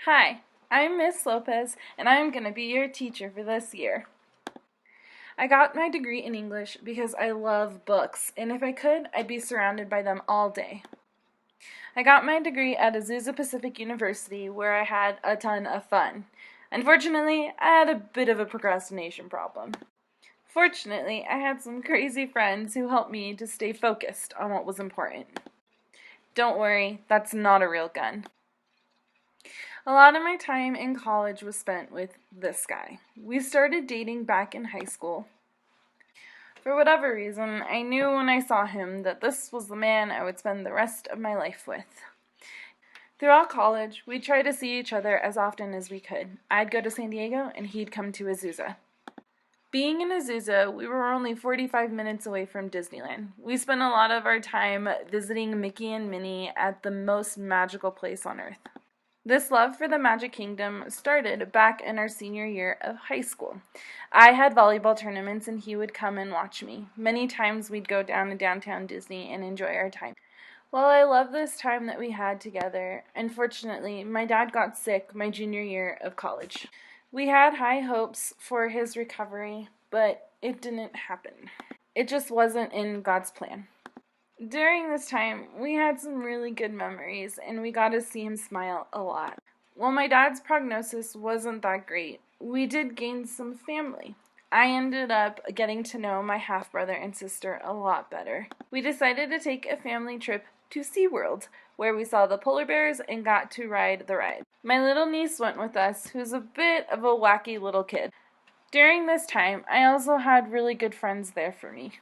Hi, I'm Miss Lopez, and I'm going to be your teacher for this year. I got my degree in English because I love books, and if I could, I'd be surrounded by them all day. I got my degree at Azusa Pacific University, where I had a ton of fun. Unfortunately, I had a bit of a procrastination problem. Fortunately, I had some crazy friends who helped me to stay focused on what was important. Don't worry, that's not a real gun. A lot of my time in college was spent with this guy. We started dating back in high school. For whatever reason, I knew when I saw him that this was the man I would spend the rest of my life with. Throughout college, we'd try to see each other as often as we could. I'd go to San Diego, and he'd come to Azusa. Being in Azusa, we were only 45 minutes away from Disneyland. We spent a lot of our time visiting Mickey and Minnie at the most magical place on earth. This love for the Magic Kingdom started back in our senior year of high school. I had volleyball tournaments and he would come and watch me. Many times we'd go down to downtown Disney and enjoy our time. While I love this time that we had together, unfortunately, my dad got sick my junior year of college. We had high hopes for his recovery, but it didn't happen. It just wasn't in God's plan. During this time, we had some really good memories, and we got to see him smile a lot. While my dad's prognosis wasn't that great, we did gain some family. I ended up getting to know my half-brother and sister a lot better. We decided to take a family trip to SeaWorld, where we saw the polar bears and got to ride the ride. My little niece went with us, who's a bit of a wacky little kid. During this time, I also had really good friends there for me.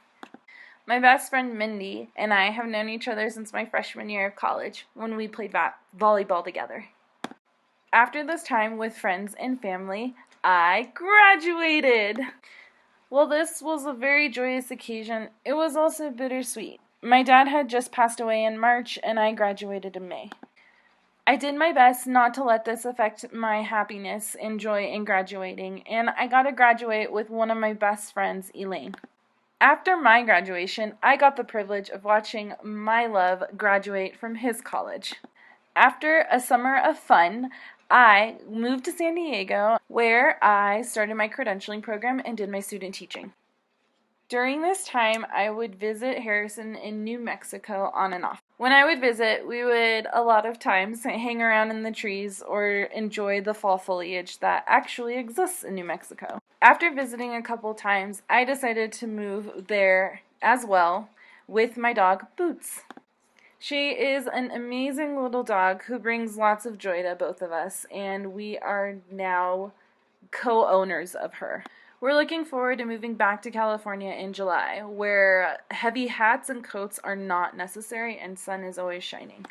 My best friend Mindy and I have known each other since my freshman year of college when we played volleyball together. After this time with friends and family, I graduated! While this was a very joyous occasion, it was also bittersweet. My dad had just passed away in March and I graduated in May. I did my best not to let this affect my happiness and joy in graduating, and I got to graduate with one of my best friends, Elaine. After my graduation, I got the privilege of watching my love graduate from his college. After a summer of fun, I moved to San Diego, where I started my credentialing program and did my student teaching. During this time, I would visit Harrison in New Mexico on and off. When I would visit, we would a lot of times hang around in the trees or enjoy the fall foliage that actually exists in New Mexico. After visiting a couple times, I decided to move there as well with my dog, Boots. She is an amazing little dog who brings lots of joy to both of us, and we are now co-owners of her. We're looking forward to moving back to California in July, where heavy hats and coats are not necessary and sun is always shining.